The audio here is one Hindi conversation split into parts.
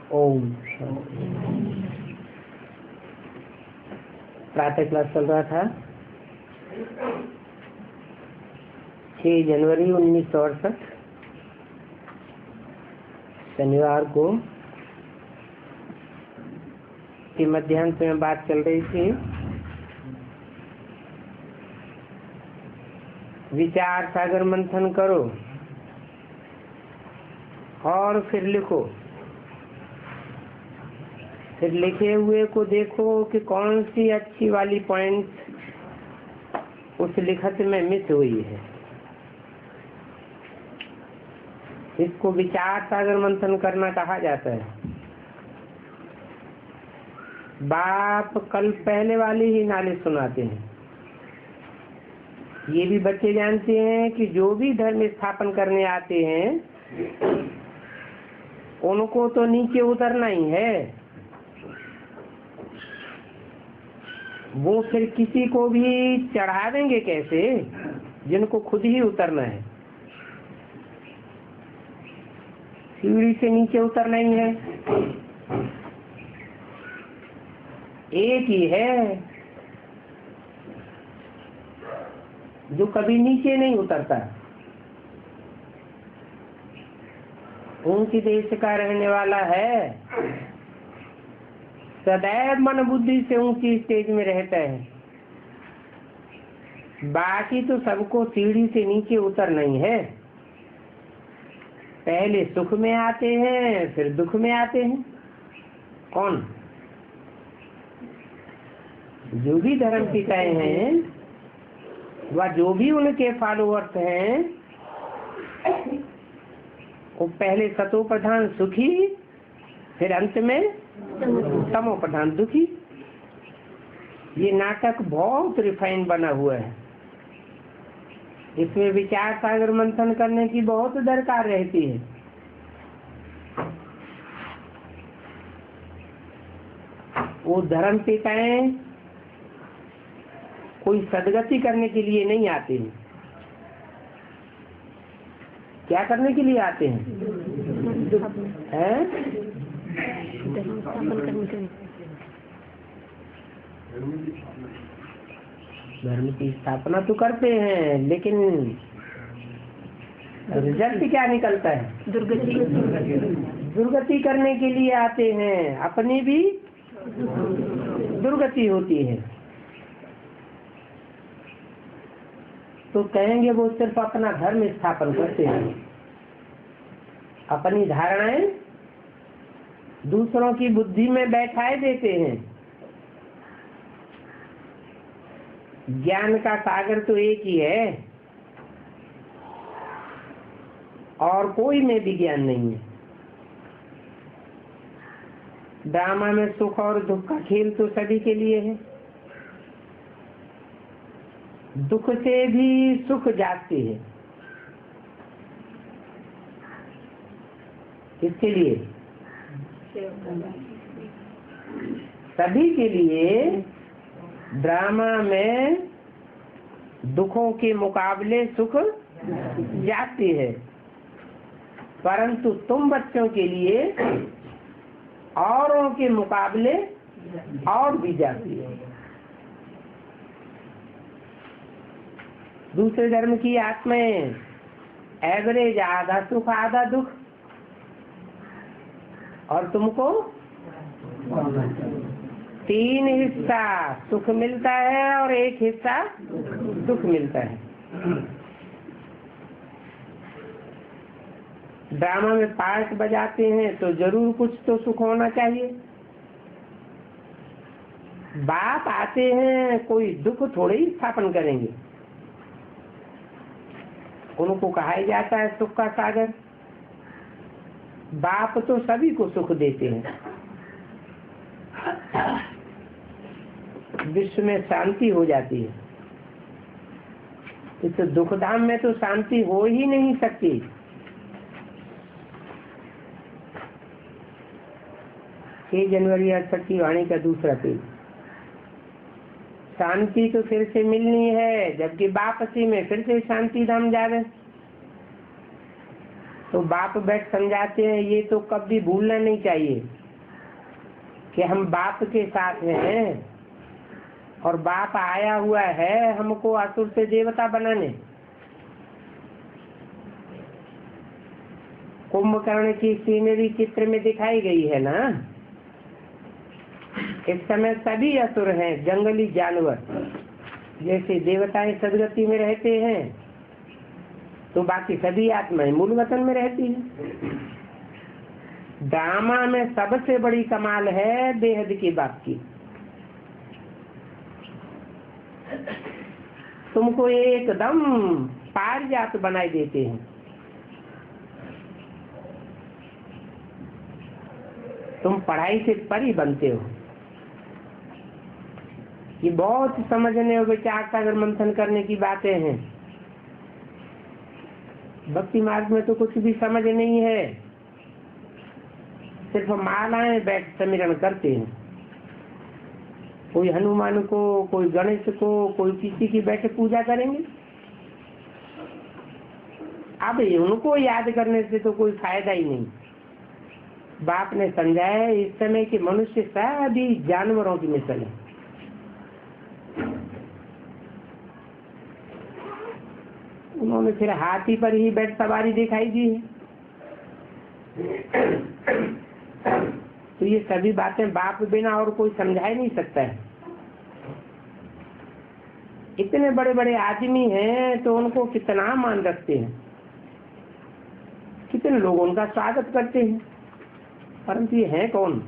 ओम प्रातः क्लास चल रहा था 6 जनवरी 1968 शनिवार को के मध्याह्न में बात चल रही थी विचार सागर मंथन करो और फिर लिखो। फिर लिखे हुए को देखो कि कौन सी अच्छी वाली पॉइंट उस लिखत में मिस हुई है। इसको विचार सागर मंथन करना कहा जाता है। बाप कल पहले वाली ही नाले सुनाते हैं। ये भी बच्चे जानते हैं कि जो भी धर्म स्थापन करने आते हैं उनको तो नीचे उतरना ही है। वो फिर किसी को भी चढ़ा देंगे कैसे जिनको खुद ही उतरना है। सीढ़ी से नीचे उतरना ही है। एक ही है जो कभी नीचे नहीं उतरता। ऊंची देश का रहने वाला है, सदैव मन बुद्धि से ऊंची स्टेज में रहता है। बाकी तो सबको सीढ़ी से नीचे उतरना ही है। पहले सुख में आते हैं फिर दुख में आते हैं। कौन? जो भी धर्म पिताएं हैं व जो भी उनके फॉलोअर्स हैं वो पहले सतो प्रधान सुखी फिर अंत में तमो प्रधान दुखी। ये नाटक बहुत रिफाइन बना हुआ है। इसमें विचार सागर मंथन करने की बहुत दरकार रहती है। वो धर्म पिताएं कोई सदगति करने के लिए नहीं आते हैं। क्या करने के लिए आते हैं? धर्म की स्थापना तो करते हैं लेकिन रिजल्ट क्या निकलता है? दुर्गति करने के लिए आते हैं। अपनी भी दुर्गति होती है। तो कहेंगे वो सिर्फ अपना धर्म स्थापन करते हैं। अपनी धारणाएं दूसरों की बुद्धि में बैठाए देते हैं। ज्ञान का सागर तो एक ही है और कोई में भी ज्ञान नहीं है। ड्रामा में सुख और दुख का खेल तो सभी के लिए है। दुख से भी सुख जागती है। किसके लिए? सभी के लिए। ड्रामा में दुखों के मुकाबले सुख जागती है, परंतु तुम बच्चों के लिए औरों के मुकाबले और भी जागती है। दूसरे धर्म की आत्माएं एवरेज आधा सुख आधा दुख, और तुमको 3 हिस्सा सुख मिलता है और 1 हिस्सा दुख मिलता है। ड्रामा में पार्ट बजाते हैं तो जरूर कुछ तो सुख होना चाहिए। बाप आते हैं कोई दुख थोड़े ही स्थापन करेंगे। उनको कहा जाता है सुख का सागर। बाप तो सभी को सुख देते हैं। विश्व में शांति हो जाती है। इस दुखधाम में तो शांति हो ही नहीं सकती। जनवरी 68 की वाणी का दूसरा पेज। शांति तो फिर से मिलनी है, जबकि वापसी में फिर से शांति धाम जा रहे। तो तो बाप बैठ समझाते हैं, ये तो कभी भूलना नहीं चाहिए कि हम बाप के साथ हैं और बाप आया हुआ है हमको असुर से देवता बनाने। कुंभकर्ण की सीनरी चित्र में दिखाई गई है ना। इस समय सभी असुर हैं, जंगली जानवर। जैसे देवताएं सदगति में रहते हैं तो बाकी सभी आत्माएं मूल वतन में रहती हैं। ड्रामा में सबसे बड़ी कमाल है बेहद की बात की। तुमको एकदम पारिजात बनाए देते हैं। तुम पढ़ाई से परी बनते हो। ये बहुत समझने और विचार सागर मंथन करने की बातें हैं। भक्ति मार्ग में तो कुछ भी समझ नहीं है, सिर्फ मालाएं बैठ समिरण करते हैं। कोई हनुमान को, कोई गणेश को, कोई किसी की बैठे पूजा करेंगे। अब उनको याद करने से तो कोई फायदा ही नहीं। बाप ने समझाया इस समय के मनुष्य सभी जानवरों की मिसल है। उन्होंने फिर हाथी पर ही बैठ सवारी दिखाई दी है। तो ये सभी बातें बाप बिना और कोई समझा ही नहीं सकता है। इतने बड़े बड़े आदमी हैं तो उनको कितना मान रखते हैं, कितने लोग उनका स्वागत करते हैं, परंतु ये है कौन?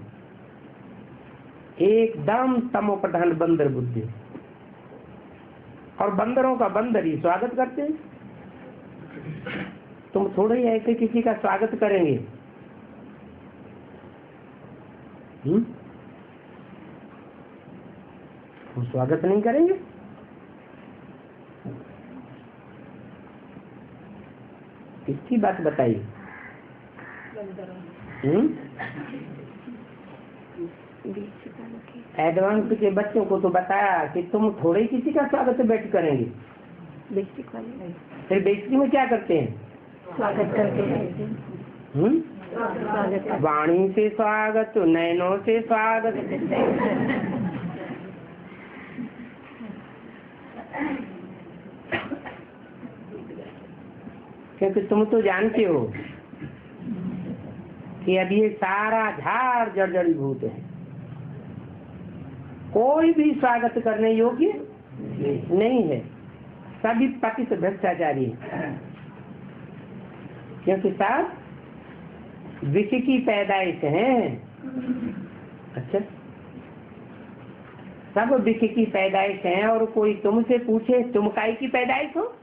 एकदम तमो प्रधान बंदर बुद्धि। और बंदरों का बंदर ही स्वागत करते हैं। तुम थोड़े ही ऐसे किसी का स्वागत करेंगे। हम स्वागत नहीं करेंगे। किसकी बात बताइए? एडवांस के बच्चों को तो बताया कि तुम थोड़े किसी का स्वागत बैठ करेंगे। फिर बेसिक में क्या करते हैं? स्वागत करते हैं। वाणी से स्वागत, नैनों से स्वागत। क्योंकि तुम तो जानते हो कि अब ये सारा झाड़ जर्जरीभूत है, कोई भी स्वागत करने योग्य नहीं है। सभी पतित भ्रष्टाचारी, क्योंकि सब विष की पैदाइश हैं। अच्छा, सब विष की पैदाइश हैं। और कोई तुमसे पूछे तुम काय की पैदाइश हो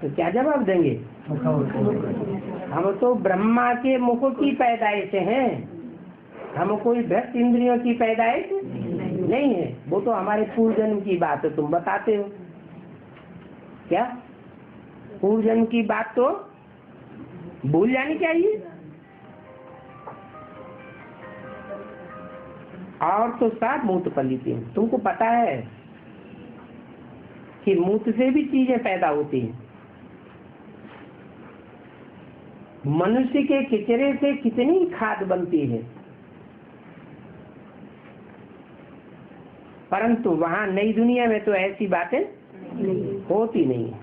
तो क्या जवाब देंगे? हम तो ब्रह्मा के मुख की पैदाइश हैं। हम कोई भ्रष्ट इंद्रियों की पैदाइश नहीं है। वो तो हमारे पूर्व जन्म की बात है, तुम बताते हो क्या? पूर्व जन्म की बात तो भूल जानी चाहिए। और तो सब मूत पलीती हैं। तुमको पता है कि मूत से भी चीजें पैदा होती हैं। मनुष्य के किचरे से कितनी खाद बनती है, परंतु वहां नई दुनिया में तो ऐसी बातें होती नहीं है।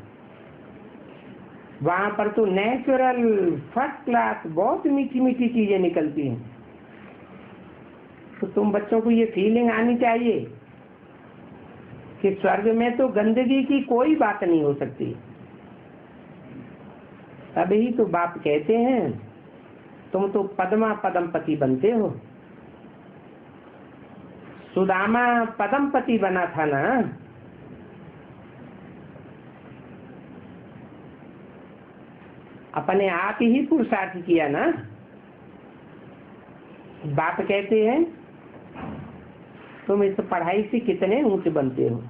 वहां पर तो नेचुरल फर्स्ट क्लास बहुत मीठी मीठी चीजें निकलती हैं। तो तुम बच्चों को ये फीलिंग आनी चाहिए कि स्वर्ग में तो गंदगी की कोई बात नहीं हो सकती। तभी तो बाप कहते हैं तुम तो पद्मा पदमपति बनते हो। सुदामा पदमपति बना था ना। अपने आप ही पुरुषार्थ किया ना। बाप कहते हैं तुम इस पढ़ाई से कितने ऊंचे बनते हो।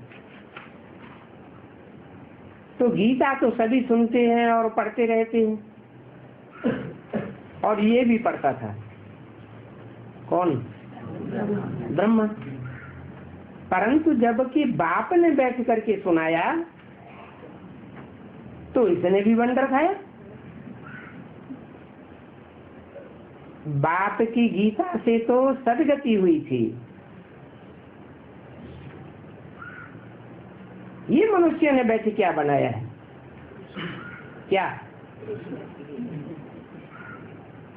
तो गीता तो सभी सुनते हैं और पढ़ते रहते हैं। और ये भी पढ़ता था कौन? ब्रह्मा। परंतु जबकि बाप ने बैठ करके सुनाया तो इसने भी बंदर खाया। बाप की गीता से तो सदगति हुई थी, ये मनुष्य ने बैठ क्या बनाया है? क्या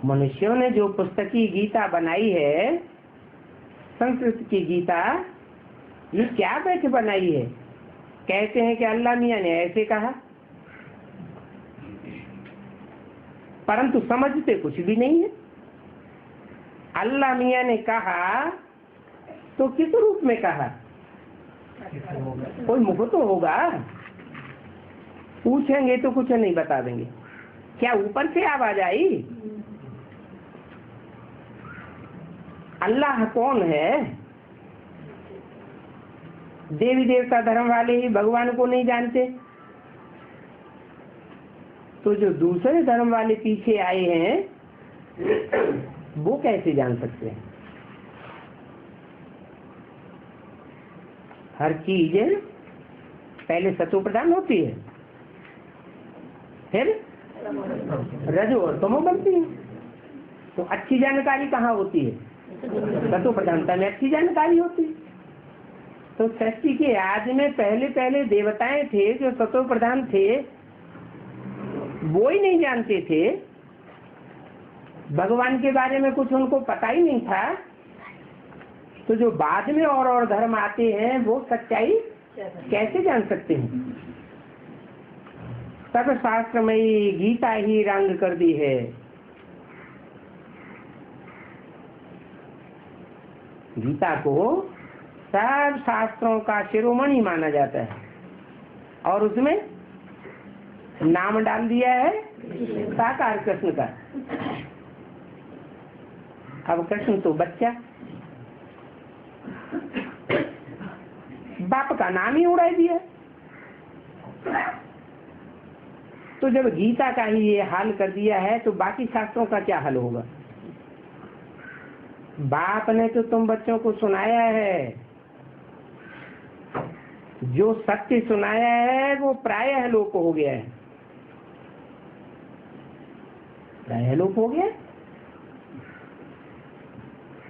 मनुष्यों ने जो पुस्तकी गीता बनाई है, संस्कृत की गीता, ये क्या बैठ बनाई है? कहते हैं कि अल्लाह मियाँ ने ऐसे कहा, परंतु समझते कुछ भी नहीं है। अल्लाह मियाँ ने कहा तो किस रूप में कहा? कोई मुख तो होगा, पूछेंगे तो कुछ नहीं बता देंगे। क्या ऊपर से आवाज आई? अल्लाह कौन है? देवी देवता धर्म वाले ही भगवान को नहीं जानते, तो जो दूसरे धर्म वाले पीछे आए हैं वो कैसे जान सकते हैं? हर चीज पहले सतो प्रधान होती है, फिर रजो और तमो बनती है। तो अच्छी जानकारी कहाँ होती है? सतो प्रधानता में अच्छी जानकारी होती है। तो सृष्टि के आदि में पहले पहले देवताएं थे जो सतो प्रधान थे, वो ही नहीं जानते थे, भगवान के बारे में कुछ उनको पता ही नहीं था। तो जो बाद में और धर्म आते हैं वो सच्चाई कैसे जान सकते हैं? सब शास्त्रमयी गीता ही रंग कर दी है। गीता को सब शास्त्रों का शिरोमणि माना जाता है और उसमें नाम डाल दिया है साकार कृष्ण का। अब कृष्ण तो बच्चा, बाप का नाम ही उड़ा दिया। तो जब गीता का ही ये हाल कर दिया है तो बाकी शास्त्रों का क्या हाल होगा? बाप ने तो तुम बच्चों को सुनाया है, जो सत्य सुनाया है वो प्रायः लोप हो गया है। प्रायः लोप हो गया,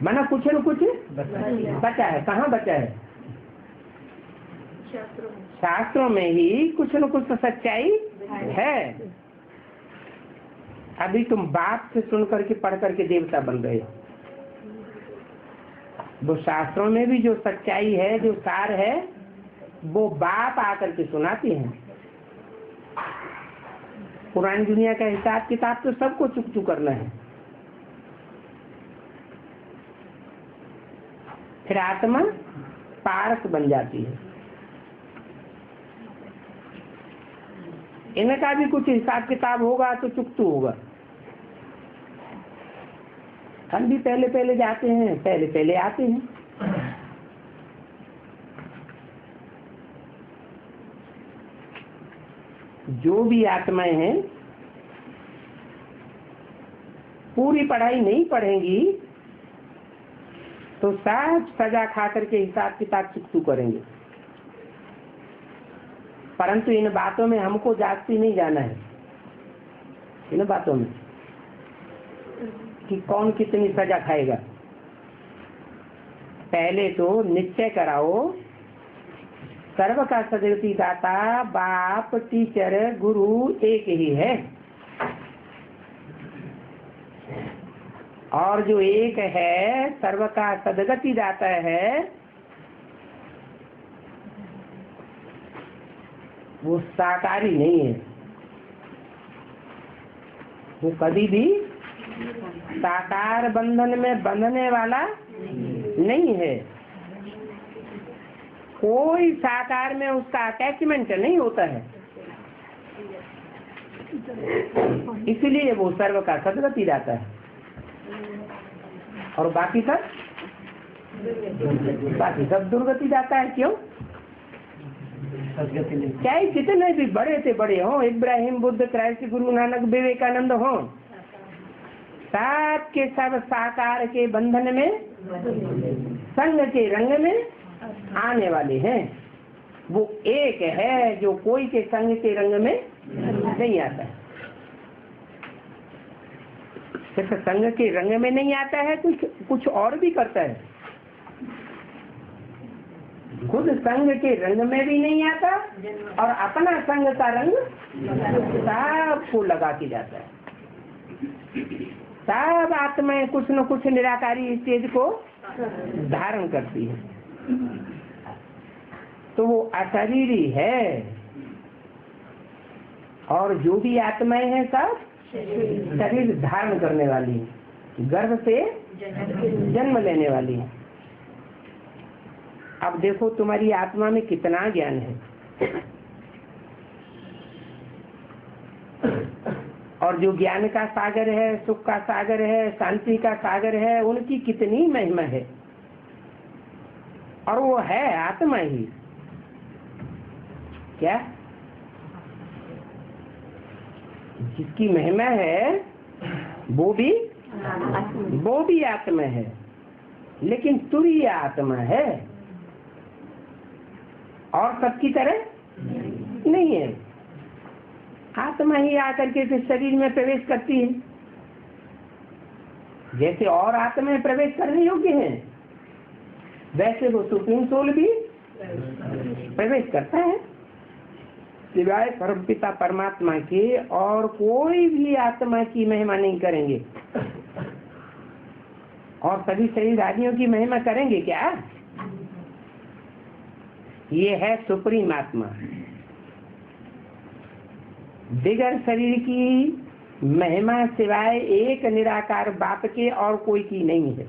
माना कुछ न कुछ बचा है। कहाँ बचा है? शास्त्रों में ही कुछ न कुछ तो सच्चाई है। अभी तुम बाप से सुन करके पढ़ करके देवता बन रहे हो। वो शास्त्रों में भी जो सच्चाई है, जो सार है, वो बाप आकर के सुनाते हैं। पुरानी दुनिया का हिसाब किताब तो सबको चुकचू करना है। फिर आत्मा पारक बन जाती है। इनका भी कुछ हिसाब किताब होगा तो चुकतू होगा। हम भी पहले पहले जाते हैं, पहले पहले आते हैं। जो भी आत्माएं हैं पूरी पढ़ाई नहीं पढ़ेंगी तो सब सजा खा करके हिसाब किताब चुकतू करेंगे। परंतु इन बातों में हमको जागती नहीं जाना है, इन बातों में कि कौन कितनी सजा खाएगा। पहले तो निश्चय कराओ, सर्व का सदगति दाता बाप टीचर गुरु एक ही है, और जो एक है सर्व का सदगति दाता है वो साकारी नहीं है। वो कभी भी साकार बंधन में बंधने वाला नहीं है। कोई साकार में उसका अटैचमेंट नहीं होता है, इसलिए वो सर्व का सदगति दाता है। और बाकी सब दुर्गति दाता है। क्यों? चाहे कितने भी बड़े से बड़े हों, इब्राहिम, बुद्ध, क्राइस्ट, गुरु नानक, विवेकानंद हों, सब के सब साकार के बंधन में, संग के रंग में आने वाले हैं। वो एक है जो कोई के संग के रंग में नहीं आता है। सिर्फ संग के रंग में नहीं आता है, कुछ और भी करता है। खुद संग के रंग में भी नहीं आता और अपना संग का रंग सबको लगा के जाता है। सब आत्माएं कुछ न कुछ निराकारी स्टेज को धारण करती है। तो वो अशरीरी है और जो भी आत्माएं हैं सब शरीर धारण करने वाली है, गर्भ से जन्म लेने वाली है। अब देखो तुम्हारी आत्मा में कितना ज्ञान है और जो ज्ञान का सागर है, सुख का सागर है, शांति का सागर है, उनकी कितनी महिमा है। और वो है आत्मा ही। क्या जिसकी महिमा है वो भी आत्मा है, लेकिन तुरीय आत्मा है और सबकी तरह नहीं है। आत्मा ही आकर के इस शरीर में प्रवेश करती है। जैसे और आत्माएं प्रवेश करने योग्य हैं, वैसे वो सुप्रीम सोल भी प्रवेश करता है। सिवाय परमपिता परमात्मा के और कोई भी आत्मा की महिमा नहीं करेंगे। और सभी शरीरधारियों की महिमा करेंगे क्या? ये है सुप्रीम आत्मा। बिगर शरीर की महिमा सिवाय एक निराकार बाप के और कोई की नहीं है।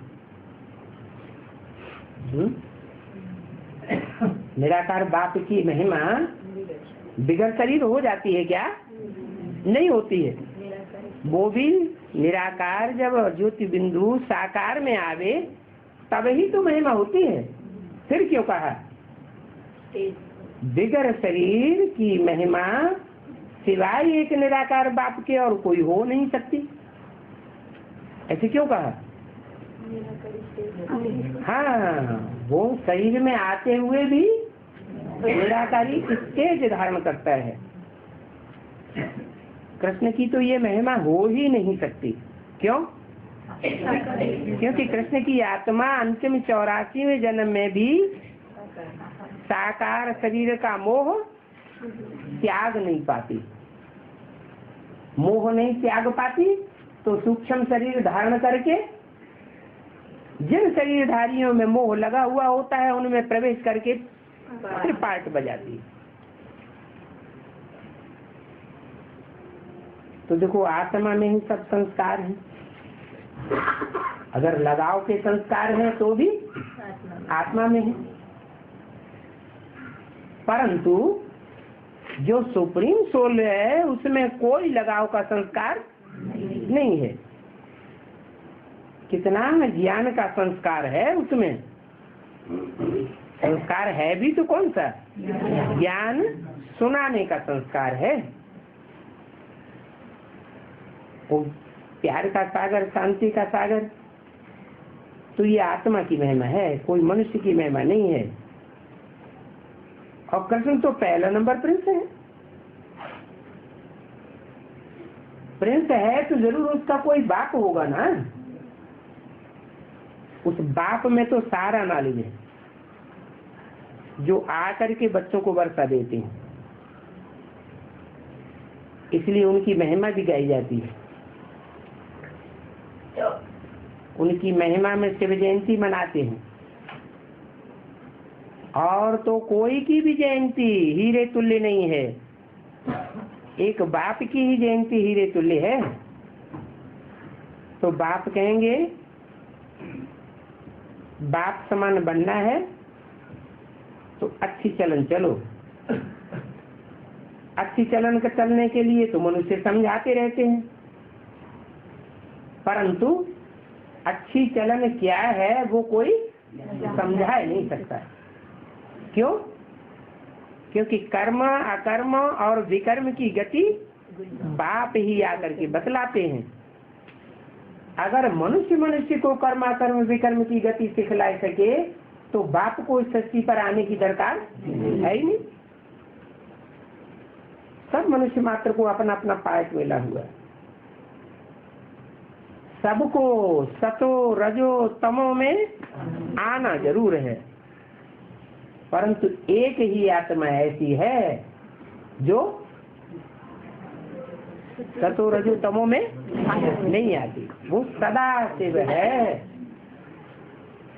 निराकार बाप की महिमा बिगर शरीर हो जाती है क्या? नहीं होती है। वो भी निराकार जब ज्योति बिंदु साकार में आवे तब ही तो महिमा होती है। फिर क्यों कहा बिगर शरीर की महिमा सिवाय एक निराकार बाप के और कोई हो नहीं सकती? ऐसे क्यों कहा? हाँ, वो शरीर में आते हुए भी निराकारी स्टेज धारण करता है। कृष्ण की तो ये महिमा हो ही नहीं सकती। क्यों? क्योंकि कृष्ण की आत्मा अंतिम 84वें जन्म में भी साकार शरीर का मोह त्याग नहीं पाती। मोह नहीं त्याग पाती तो सूक्ष्म शरीर धारण करके जिन शरीरधारियों में मोह लगा हुआ होता है उनमें प्रवेश करके फिर पार्ट बजाती। तो देखो आत्मा में ही सब संस्कार हैं। अगर लगाव के संस्कार हैं तो भी आत्मा में है, परंतु जो सुप्रीम सोल है उसमें कोई लगाव का संस्कार नहीं है। कितना ज्ञान का संस्कार है उसमें। संस्कार है भी तो कौन सा? ज्ञान सुनाने का संस्कार है। वो प्यार का सागर, शांति का सागर, तो ये आत्मा की महिमा है, कोई मनुष्य की महिमा नहीं है। और कृष्ण तो पहला नंबर प्रिंस है। प्रिंस है तो जरूर उसका कोई बाप होगा ना। उस बाप में तो सारा नॉलेज है जो आकर के बच्चों को वर्षा देते हैं, इसलिए उनकी महिमा भी गाई जाती है। उनकी महिमा में शिव जयंती मनाते हैं। और तो कोई की भी जयंती हीरे तुल्य नहीं है, एक बाप की ही जयंती हीरे तुल्य है। तो बाप कहेंगे बाप समान बनना है तो अच्छी चलन चलो। अच्छी चलन का चलने के लिए तो मनुष्य समझाते रहते हैं, परंतु अच्छी चलन क्या है वो कोई समझा नहीं सकता। क्यों? क्योंकि कर्म अकर्म और विकर्म की गति बाप ही आकर के बतलाते हैं। अगर मनुष्य को कर्म अकर्म विकर्म की गति सिखला सके तो बाप को इस सृष्टि पर आने की दरकार है ही नहीं। सब मनुष्य मात्र को अपना अपना पायक मिला हुआ है। सबको सतो रजो तमो में आना जरूर है, परंतु एक ही आत्मा ऐसी है जो सतो रजो तमो में नहीं आती, वो सदा शिव है।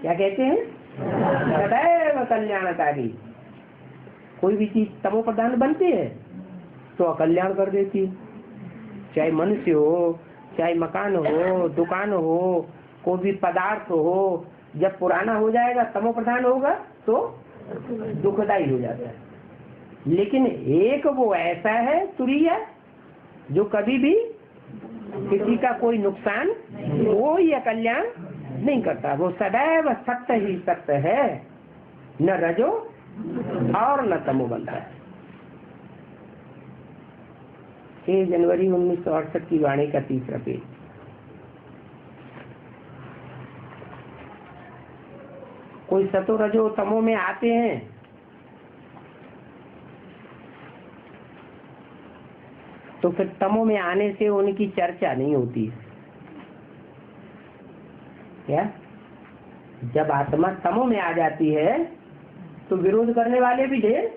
क्या कहते हैं? सदैव कल्याणकारी। कोई भी चीज तमो प्रधान बनती है तो अकल्याण कर देती है, चाहे मनुष्य हो, चाहे मकान हो, दुकान हो, कोई भी पदार्थ हो। जब पुराना हो जाएगा, तमो प्रधान होगा तो दुखदाई हो जाता है। लेकिन एक वो ऐसा है तुरीय जो कभी भी किसी का कोई नुकसान, कोई कल्याण नहीं करता। वो सदैव सत्य ही सत्य है, न रजो और न तमो बनता है। 6 जनवरी 1968 की वाणी का 3रा पेज। कोई सतो रजो तमो में आते हैं तो फिर तमो में आने से उनकी चर्चा नहीं होती। क्या? जब आत्मा तमो में आ जाती है तो विरोध करने वाले भी ढेर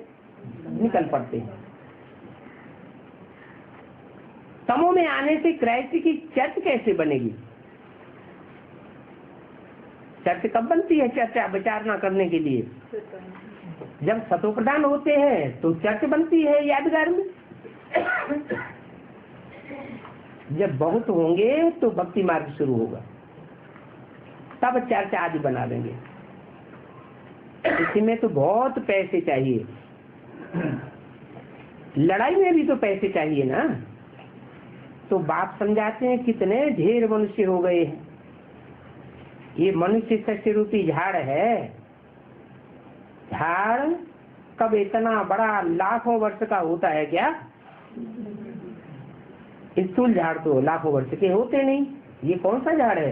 निकल पड़ते हैं। तमो में आने से क्राइस्ट की चर्च कैसे बनेगी? चर्च कब बनती है? चर्चा विचारना करने के लिए जब सतो प्रदान होते हैं तो चर्च बनती है यादगार में। जब बहुत होंगे तो भक्ति मार्ग शुरू होगा, तब चर्चा आदि बना लेंगे। इसमें तो बहुत पैसे चाहिए, लड़ाई में भी तो पैसे चाहिए ना। तो बाप समझाते हैं कितने ढेर मनुष्य हो गए हैं। ये मनुष्य सस्य रूपी झाड़ है। झाड़ कब इतना बड़ा लाखों वर्ष का होता है क्या? स्थूल झाड़ तो लाखों वर्ष के होते नहीं। ये कौन सा झाड़ है?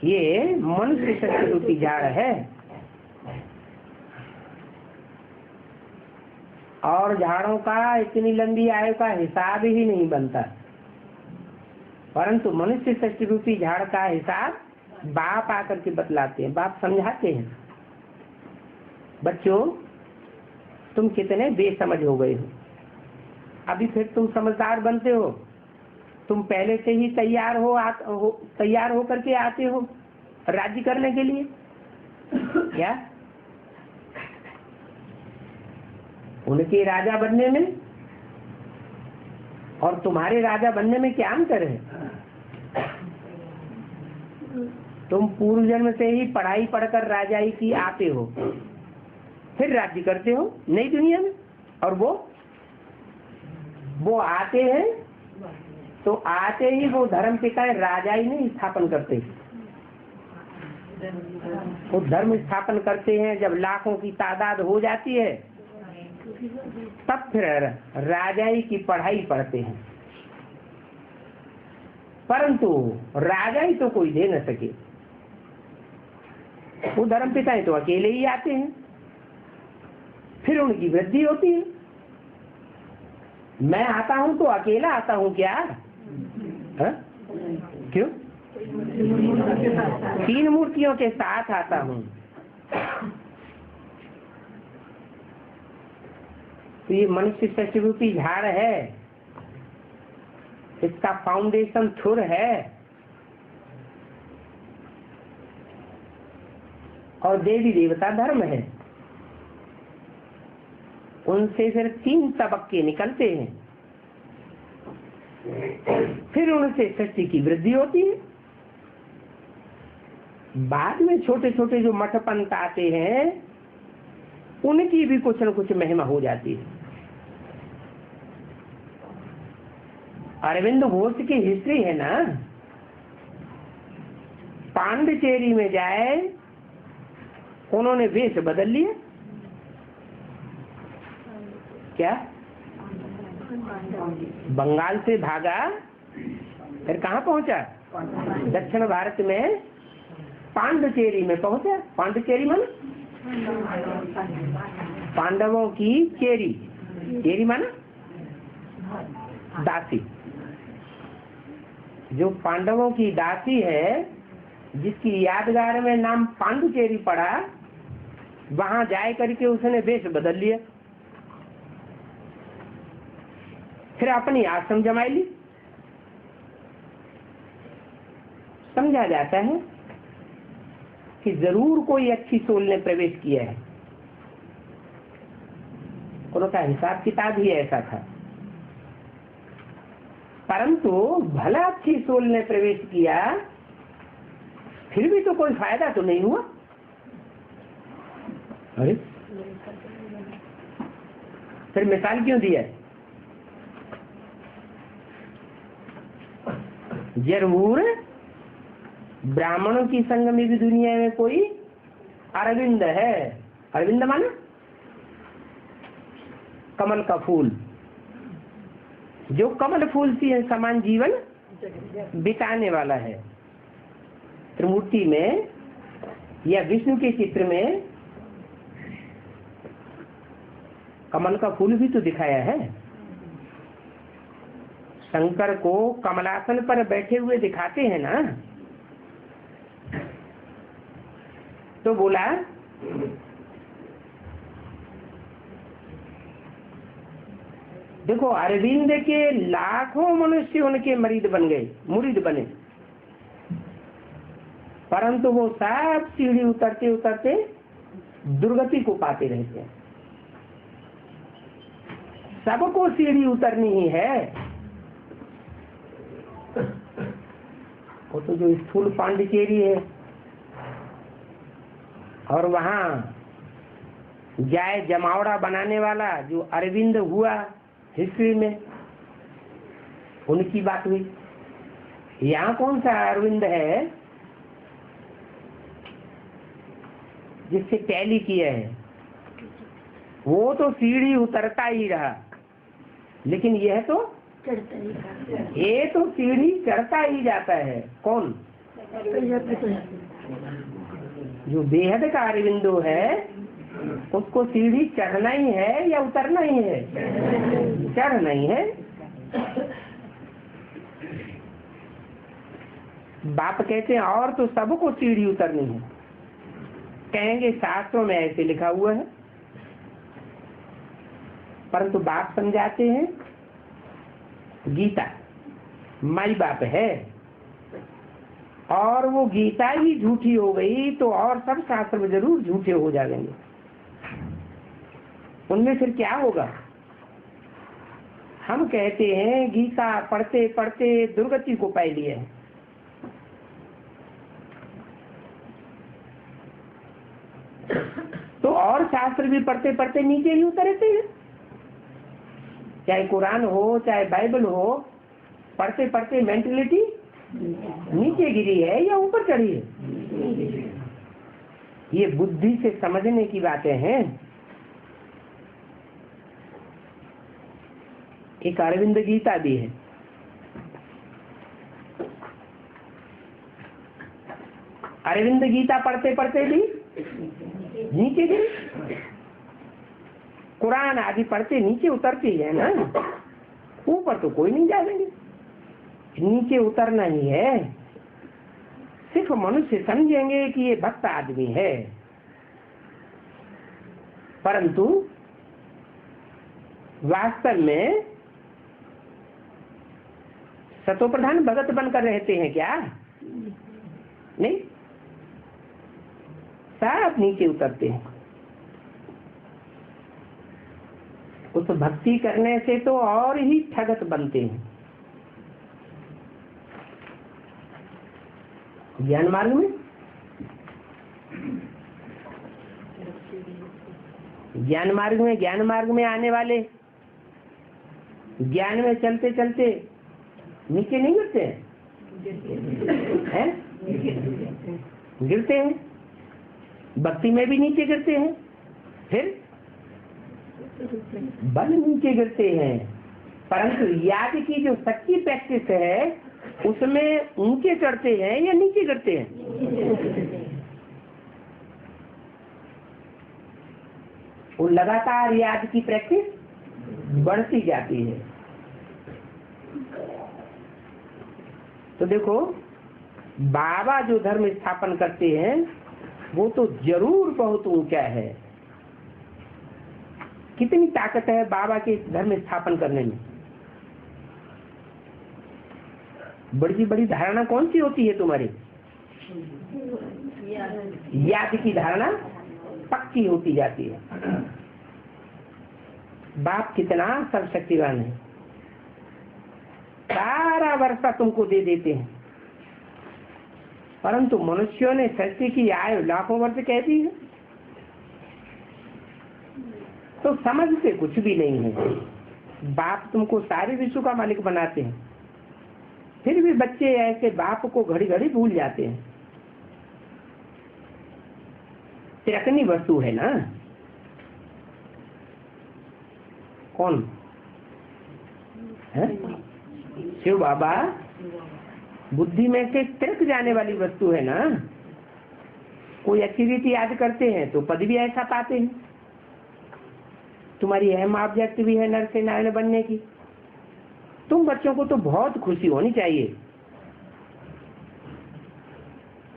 ये मनुष्य सस्य रूपी झाड़ है। और झाड़ों का इतनी लंबी आयु का हिसाब ही नहीं बनता, परंतु मनुष्य सस्य रूपी झाड़ का हिसाब बाप आकर के बतलाते हैं। बाप समझाते हैं, बच्चों तुम कितने बेसमझ हो गए हो, अभी फिर तुम समझदार बनते हो। तुम पहले से ही तैयार हो करके आते हो राज्य करने के लिए। क्या? उनके राजा बनने में और तुम्हारे राजा बनने में क्या अंतर है? तुम पूर्व जन्म से ही पढ़ाई पढ़कर राजाई की आते हो, फिर राज्य करते हो नई दुनिया में। और वो आते हैं तो आते ही वो धर्म पिता राजाई नहीं स्थापन करते, वो धर्म स्थापन करते हैं। जब लाखों की तादाद हो जाती है तब फिर राजाई की पढ़ाई पढ़ते हैं, परंतु राजाई तो कोई दे न सके। वो धर्म पिता तो अकेले ही आते हैं, फिर उनकी वृद्धि होती है। मैं आता हूं तो अकेला आता हूं क्या? क्यों? 3 मूर्तियों के साथ आता हूं। तो ये मनुष्य सस्य रूपी झाड़ है, इसका फाउंडेशन थुर है। और देवी देवता धर्म है। उनसे फिर 3 तबक्के निकलते हैं, फिर उनसे सृष्टि की वृद्धि होती है। बाद में छोटे छोटे जो मठ पंथ आते हैं उनकी भी कुछ न कुछ महिमा हो जाती है। अरविंद घोष की हिस्ट्री है ना, पांडिचेरी में जाए उन्होंने वेश बदल लिया। क्या? बंगाल से भागा, फिर कहाँ पहुंचा? दक्षिण भारत में पांडिचेरी में पहुंचा। पांडिचेरी मन पांडवों की चेरी, चेरी माना दासी। जो पांडवों की दासी है, जिसकी यादगार में नाम पांडुचेरी पड़ा, वहां जाए करके उसने वेश बदल लिया, फिर अपनी आश्रम जमाई ली। समझा जाता है कि जरूर कोई अच्छी सोल ने प्रवेश किया है। उनका हिसाब किताब ही ऐसा था। परंतु भला अच्छी सोल ने प्रवेश किया, फिर भी तो कोई फायदा तो नहीं हुआ। अरे फिर मिसाल क्यों दिया? जरूर ब्राह्मणों की संग में भी दुनिया में कोई अरविंद है। अरविंद माना कमल का फूल, जो कमल फूल सी समान जीवन बिताने वाला है। त्रिमूर्ति में या विष्णु के चित्र में कमल का फूल भी तो दिखाया है। शंकर को कमलासन पर बैठे हुए दिखाते हैं ना, तो बोला देखो अरविंद के लाखों मनुष्य उनके मुरीद बने, परंतु वो सब सीढ़ी उतरते उतरते दुर्गति को पाते रहते हैं। सबको सीढ़ी उतरनी ही है। वो तो जो स्थूल पांडिचेरी है और वहां जाए जमावड़ा बनाने वाला जो अरविंद हुआ हिस्ट्री में, उनकी बात हुई। यहाँ कौन सा अरविंद है जिससे टैली किया है? वो तो सीढ़ी उतरता ही रहा, लेकिन यह तो ये तो सीढ़ी चढ़ता ही जाता है। कौन? जो बेहद का अरविंदो है, उसको सीढ़ी चढ़ना ही है या उतरना ही है? चढ़ना ही है। बाप कहते हैं और तो सबको सीढ़ी उतरनी है। कहेंगे शास्त्रों में ऐसे लिखा हुआ है, परंतु बाप समझाते हैं गीता माई बाप है, और वो गीता ही झूठी हो गई तो और सब शास्त्र जरूर झूठे हो जाएंगे। उनमें फिर क्या होगा? हम कहते हैं गीता पढ़ते पढ़ते दुर्गति को पा लिए है। तो और शास्त्र भी पढ़ते पढ़ते नीचे ही उतरते हैं। चाहे कुरान हो चाहे बाइबल हो, पढ़ते पढ़ते मेंटलिटी नीचे गिरी है या ऊपर चढ़ी है? ये बुद्धि से समझने की बातें हैं। एक अरविंद गीता भी है। अरविंद गीता पढ़ते पढ़ते भी नीचे गिरी। कुरान आदि पढ़ते नीचे उतरती है ना, ऊपर तो कोई नहीं जाएंगे। नीचे उतरना ही है। सिर्फ मनुष्य समझेंगे कि ये भक्त आदमी है, परंतु वास्तव में सतोप्रधान भगत बनकर रहते हैं क्या? नहीं, सब नीचे उतरते हैं। उस भक्ति करने से तो और ही ठगत बनते हैं। ज्ञान मार्ग में आने वाले ज्ञान में चलते चलते नीचे नहीं गिरते हैं? गिरते हैं। भक्ति में भी नीचे गिरते हैं, फिर बल नीचे गिरते हैं। परंतु याद की जो सच्ची प्रैक्टिस है उसमें ऊंचे चढ़ते हैं या नीचे गिरते हैं? वो लगातार याद की प्रैक्टिस बढ़ती जाती है। तो देखो, बाबा जो धर्म स्थापन करते हैं वो तो जरूर बहुत ऊंचा है। कितनी ताकत है बाबा के धर्म स्थापन करने में। बड़ी बड़ी धारणा कौन सी होती है तुम्हारी? याद की धारणा पक्की होती जाती है। बाप कितना सर्वशक्तिवान है, सारा वर्षा तुमको दे देते हैं, परंतु मनुष्यों ने सृष्टि की आयु लाखों वर्ष कह दी है, तो समझते कुछ भी नहीं है। बाप तुमको सारे विश्व का मालिक बनाते हैं, फिर भी बच्चे ऐसे बाप को घड़ी घड़ी भूल जाते हैं। तिरकनी वस्तु है ना। कौन है? शिव बाबा बुद्धि में से तिरक जाने वाली वस्तु है ना। कोई अच्छी रीति याद करते हैं तो पद भी ऐसा पाते हैं। तुम्हारी अहम ऑब्जेक्ट भी है नर से नारायण बनने की। तुम बच्चों को तो बहुत खुशी होनी चाहिए,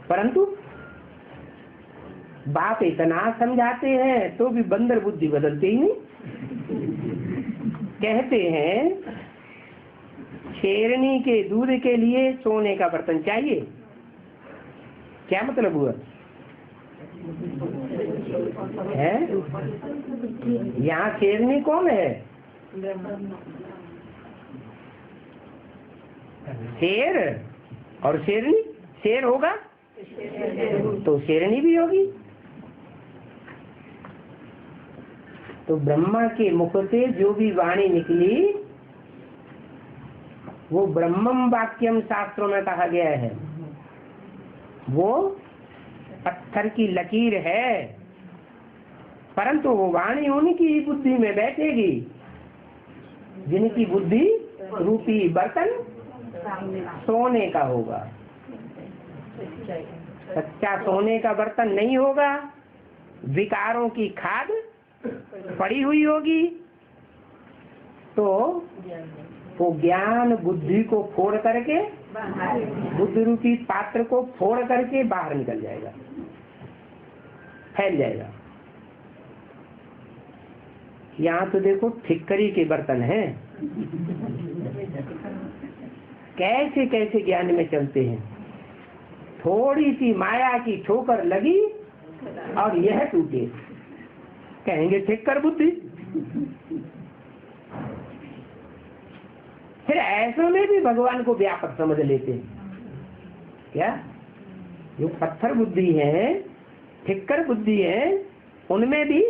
परंतु बाप इतना समझाते हैं तो भी बंदर बुद्धि बदलते ही नहीं। कहते हैं शेरनी के दूध के लिए सोने का बर्तन चाहिए। क्या मतलब हुआ है? यहाँ शेरनी कौन है? शेर और शेरनी। शेर होगा तो शेरनी भी होगी। तो ब्रह्मा के मुख से जो भी वाणी निकली वो ब्रह्मम वाक्यम शास्त्रों में कहा गया है। वो पत्थर की लकीर है, परंतु वो वाणी उनकी बुद्धि में बैठेगी जिनकी बुद्धि रूपी बर्तन सोने का होगा। सच्चा सोने का बर्तन नहीं होगा, विकारों की खाद पड़ी हुई होगी, तो वो ज्ञान बुद्धि को फोड़ करके, बुद्धि रूपी पात्र को फोड़ करके बाहर निकल जाएगा, फैल जाएगा। यहाँ तो देखो ठिक्करी के बर्तन हैं, कैसे कैसे ज्ञान में चलते हैं। थोड़ी सी माया की ठोकर लगी और यह टूटे, कहेंगे ठिक्कर बुद्धि। फिर ऐसों में भी भगवान को व्यापक समझ लेते हैं। क्या जो पत्थर बुद्धि है, ठिक्कर बुद्धि है, उनमें भी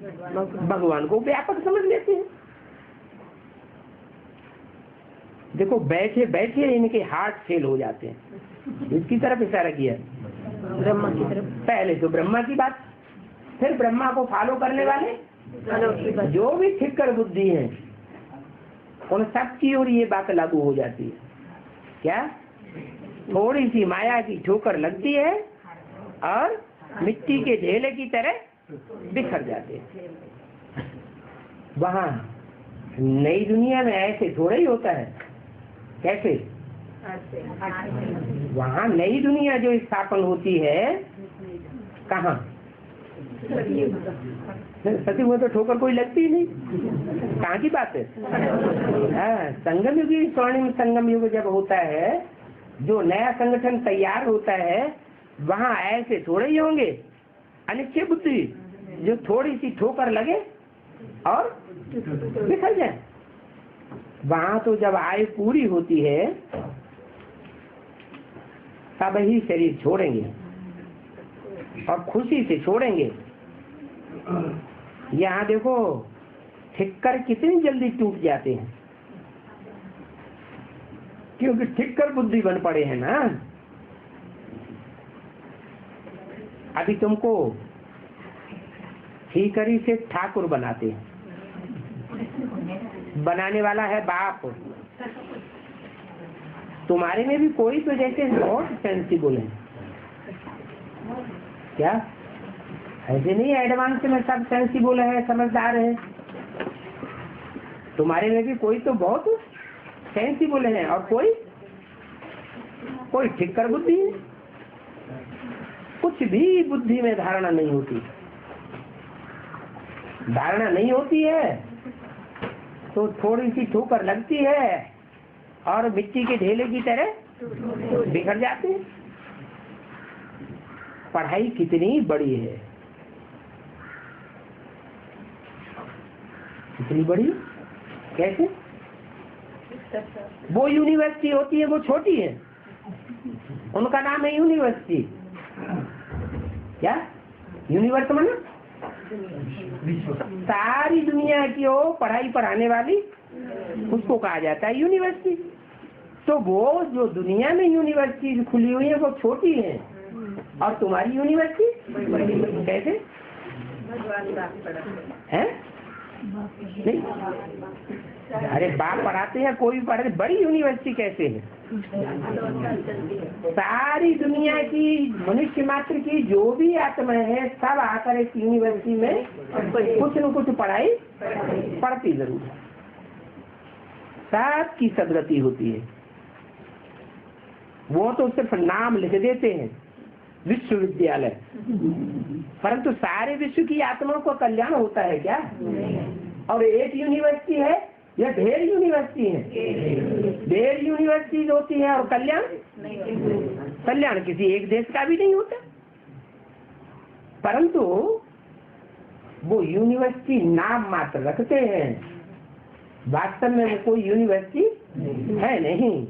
भगवान को व्यापक समझ लेते हैं। देखो बैठे बैठे इनके हार्ट फेल हो जाते हैं। इसकी तरफ इशारा किया, ब्रह्मा की तरफ। पहले तो ब्रह्मा की बात, फिर ब्रह्मा को फॉलो करने वाले जो भी ठिक्कर बुद्धि है उन सब की ओर ये बात लागू हो जाती है। क्या थोड़ी सी माया की ठोकर लगती है और मिट्टी के ढेले की तरह बिखर जाते हैं। वहाँ नई दुनिया में ऐसे थोड़ा ही होता है। कैसे? वहाँ नई दुनिया जो स्थापन होती है, कहाँ? सती हुए तो ठोकर कोई लगती ही नहीं। कहाँ की बात है? संगम युग, स्वर्णिम संगम युग जब होता है, जो नया संगठन तैयार होता है, वहाँ ऐसे थोड़े ही होंगे अनिश्चय बुद्धि जो थोड़ी सी ठोकर लगे और बिखर जाए। वहाँ तो जब आयु पूरी होती है तब ही शरीर छोड़ेंगे और खुशी से छोड़ेंगे। यहाँ देखो ठिक्कर कितनी जल्दी टूट जाते हैं, क्योंकि ठिक्कर बुद्धि बन पड़े हैं ना। अभी तुमको ठीकरी से ठाकुर बनाते हैं, बनाने वाला है बाप। तुम्हारे में भी कोई तो जैसे बहुत सेंसिबल है। क्या ऐसे नहीं एडवांस में सब सेंसिबल है, समझदार है। तुम्हारे में भी कोई तो बहुत सेंसिबल है और कोई ठिक्कर बुद्धि है। कुछ भी बुद्धि में धारणा नहीं होती। धारणा नहीं होती है तो थोड़ी सी ठोकर लगती है और मिट्टी के ढेले की तरह बिखर जाते हैं। पढ़ाई कितनी बड़ी है, कितनी बड़ी, कैसे? वो यूनिवर्सिटी होती है वो छोटी है, उनका नाम है यूनिवर्सिटी। क्या यूनिवर्स माना? सारी दुनिया की वो पढ़ाई पढ़ाने वाली, उसको कहा जाता है यूनिवर्सिटी। तो वो जो दुनिया में यूनिवर्सिटी खुली हुई है वो छोटी है और तुम्हारी यूनिवर्सिटी कैसे है? नहीं, अरे बाप पढ़ाते हैं, कोई भी पढ़ाते, बड़ी यूनिवर्सिटी कैसे है? सारी दुनिया की मनुष्य मात्र की जो भी आत्मा है सब आकर इस यूनिवर्सिटी में कुछ न कुछ पढ़ाई पढ़ती जरूर है। सब की सदगति होती है। वो तो सिर्फ नाम लिख देते हैं विश्वविद्यालय, परंतु सारे विश्व की आत्माओं का कल्याण होता है क्या? और एक यूनिवर्सिटी है या ढेर यूनिवर्सिटी है? ढेर यूनिवर्सिटी होती है और कल्याण किसी एक देश का भी नहीं होता। परंतु वो यूनिवर्सिटी नाम मात्र रखते हैं, वास्तव में वो कोई यूनिवर्सिटी है नहीं।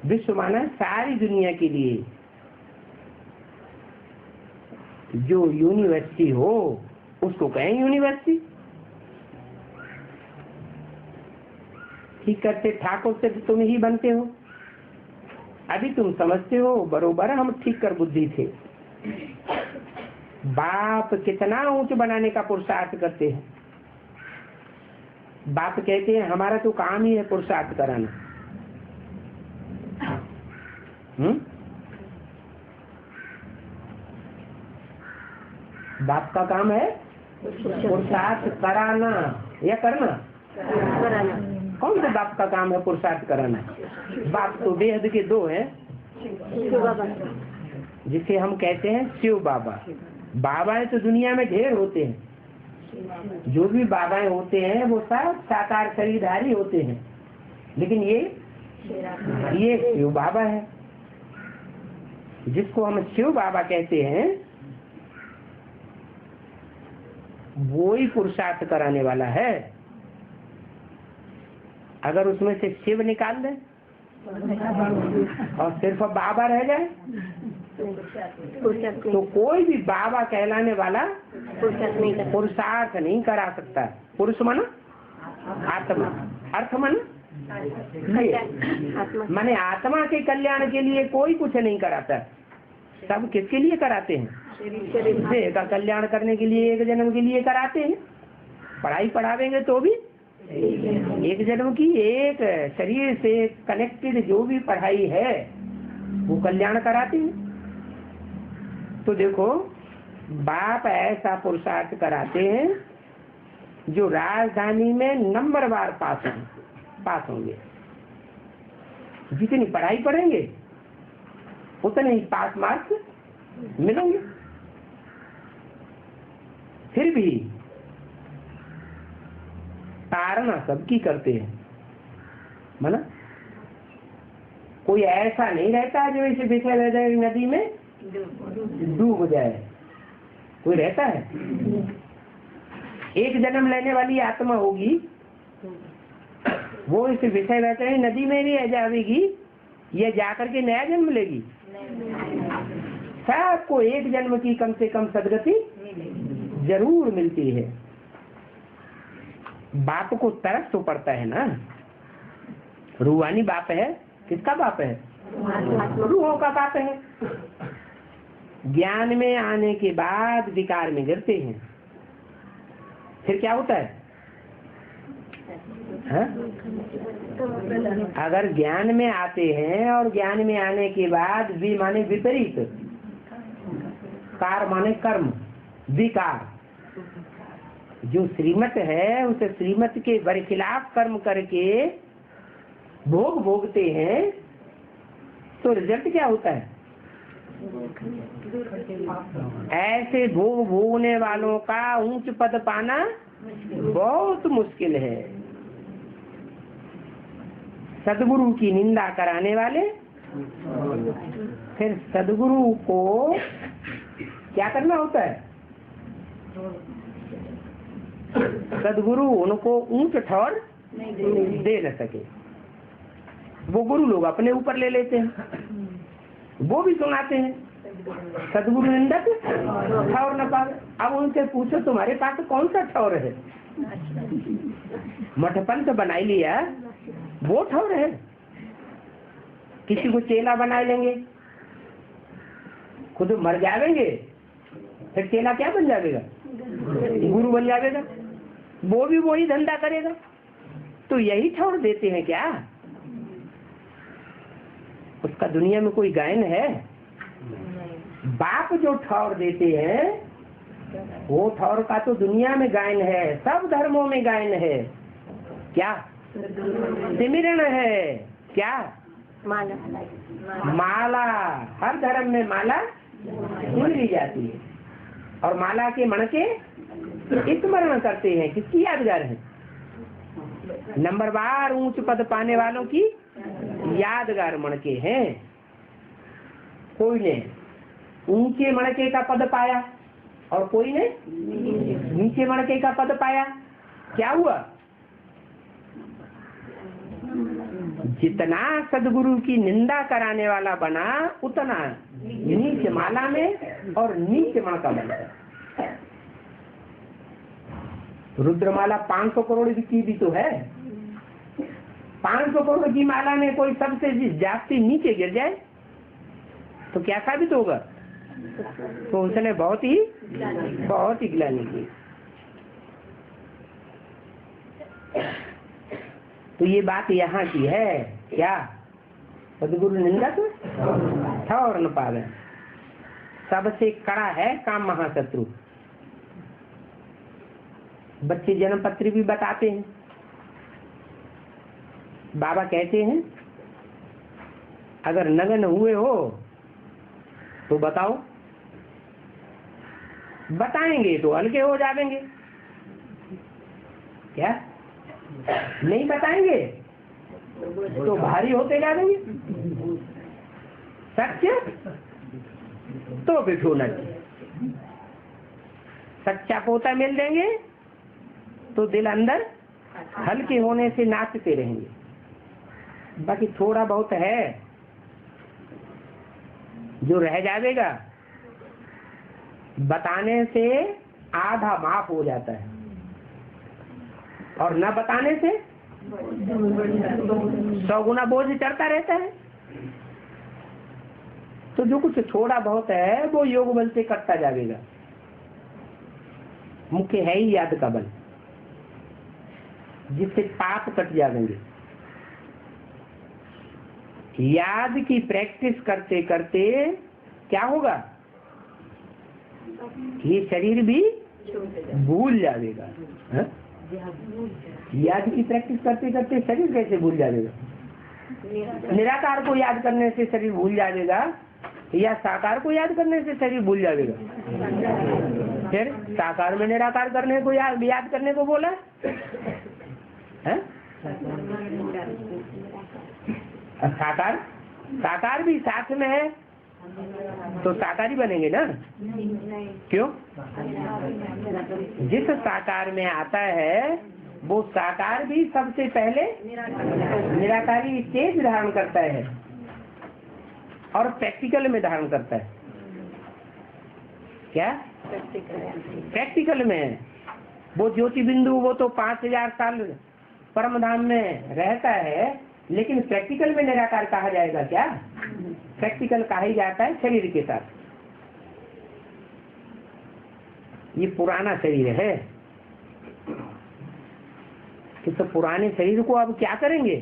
विश्व माना सारी दुनिया के लिए जो यूनिवर्सिटी हो उसको कहें यूनिवर्सिटी। ठीक करते ठाकुर से तुम ही बनते हो। अभी तुम समझते हो बरोबर हम ठीक कर बुद्धि थे। बाप कितना ऊंच बनाने का पुरुषार्थ करते हैं। बाप कहते हैं हमारा तो काम ही है पुरुषार्थ कराना। बाप का काम है पुरुषार्थ कराना या करना? कौन से बाप का काम है पुरुषार्थ कराना? बाप तो बेहद के दो हैं, जिसे हम कहते हैं शिव बाबा। बाबाएं तो दुनिया में ढेर होते हैं। जो भी बाबाएं होते हैं वो सब साकार शरीरधारी होते हैं, लेकिन ये शिव बाबा है। जिसको हम शिव बाबा कहते हैं वो ही पुरुषार्थ कराने वाला है। अगर उसमें से शिव निकाल दे और सिर्फ बाबा रह जाए तो कोई भी बाबा कहलाने वाला पुरुषार्थ नहीं करा सकता। पुरुष माना आत्मा, अर्थ माना माने आत्मा के कल्याण के लिए कोई कुछ नहीं कराता। सब किसके लिए कराते हैं? देह का कल्याण करने के लिए, एक जन्म के लिए कराते हैं। पढ़ाई पढ़ावेंगे तो भी एक जन्म की, एक शरीर से कनेक्टेड जो भी पढ़ाई है वो कल्याण कराते हैं। तो देखो बाप ऐसा पुरुषार्थ कराते हैं जो राजधानी में नंबरवार पास होंगे। जितनी पढ़ाई पढ़ेंगे उतने ही पास मार्क्स मिलेंगे। फिर भी तारना सबकी करते हैं, माना कोई ऐसा नहीं रहता जो इसे बिछड़ रह जाए नदी में डूब जाए। कोई रहता है? एक जन्म लेने वाली आत्मा होगी वो इसे विषय रहते हैं नदी में नहीं रह जाएगी, ये जाकर के नया जन्म लेगी। सबको एक जन्म की कम से कम सदगति जरूर मिलती है। बाप को तरस तो पड़ता है ना। रूहानी बाप है, किसका बाप है? रूहों का बाप है। ज्ञान में आने के बाद विकार में गिरते हैं। फिर क्या होता है? अगर ज्ञान में आते हैं और ज्ञान में आने के बाद भी माने विपरीत, कार माने कर्म, विकार, जो श्रीमत है उसे श्रीमत के बरखिलाफ कर्म करके भोग भोगते हैं तो रिजल्ट क्या होता है? ऐसे भोग भोगने वालों का ऊंच पद पाना बहुत मुश्किल है। सदगुरु की निंदा कराने वाले फिर सदगुरु को क्या करना होता है? सदगुरु उनको ऊंच ठौर दे न सके, वो गुरु लोग अपने ऊपर ले लेते हैं, वो भी सुनाते हैं सदगुरु निंदक ठौर न पावे। अब उनसे पूछो तुम्हारे पास कौन सा ठौर है? मठपंथ बना लिया वो ठौर है। किसी को चेला बना लेंगे, खुद मर जाएंगे, फिर चेला क्या बन जाएगा? गुरु बन जाएगा। वो भी वही धंधा करेगा। तो यही ठौर देते हैं क्या? उसका दुनिया में कोई गायन है? बाप जो ठौर देते हैं वो ठौर का तो दुनिया में गायन है, सब धर्मों में गायन है। क्या? सिमरन है। क्या? माला। हर धर्म में माला सिमरी जाती है और माला के मणके स्मरण करते हैं। किसकी यादगार है? नंबर बार ऊंच पद पाने वालों की यादगार मणके हैं। कोई ने ऊंचे मणके का पद पाया और कोई ने नीचे मणके का पद पाया। क्या हुआ? जितना सदगुरु की निंदा कराने वाला बना उतना नीच माला में और नीच मणका बनता। रुद्रमाला 500 करोड़ की भी तो है। 500 करोड़ की माला में कोई सबसे जास्ती नीचे गिर जाए तो क्या साबित होगा? तो उसने बहुत ही गिलानी की। तो ये बात यहाँ की है। क्या? सदगुरु निंदक ठौर न पावे। सबसे कड़ा है काम महाशत्रु। बच्चे जन्म पत्री भी बताते हैं। बाबा कहते हैं अगर नग्न हुए हो तो बताओ, बताएंगे तो हल्के हो जाएंगे। क्या? नहीं बताएंगे तो भारी होते जाएंगे। सत्य तो बिठूना। सच्चा पोता मिल देंगे तो दिल अंदर हल्के होने से नाचते रहेंगे। बाकी थोड़ा बहुत है जो रह जाएगा, बताने से आधा माफ हो जाता है और न बताने से 100 गुना बोझ चढ़ता रहता है। तो जो कुछ थोड़ा बहुत है वो योग बल से कटता जाएगा। मुख्य है ही याद का बल, जिससे पाप कट जाएंगे। याद की प्रैक्टिस करते करते क्या होगा? ये शरीर भी भूल जाएगा। याद की प्रैक्टिस करते करते शरीर कैसे भूल जाएगा? निराकार को याद करने से शरीर भूल जाएगा या साकार को याद करने से शरीर भूल जाएगा? फिर साकार में निराकार करने को याद करने को बोला है? साकार भी साथ में है तो साकार ही बनेंगे ना। क्यों? जिस साकार में आता है वो साकार भी सबसे पहले निराकारी स्टेज धारण करता है और प्रैक्टिकल में धारण करता है। क्या? प्रैक्टिकल में वो ज्योति बिंदु वो तो 5000 साल परम धाम में रहता है, लेकिन प्रैक्टिकल में निराकार कहा जाएगा। क्या? प्रैक्टिकल कहा ही जाता है शरीर के साथ। ये पुराना शरीर है, तो पुराने शरीर को अब क्या करेंगे?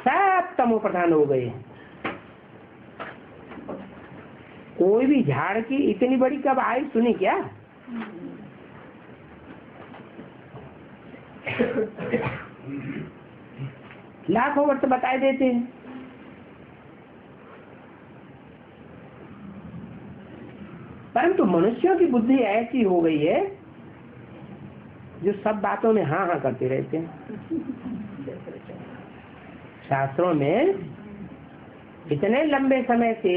सब तमो प्रधान हो गए। कोई भी झाड़ की इतनी बड़ी कब आयु सुनी क्या? लाखों वर्ष बताए देते हैं। परंतु मनुष्यों की बुद्धि ऐसी हो गई है जो सब बातों में हाँ हाँ करते रहते हैं। शास्त्रों में इतने लंबे समय से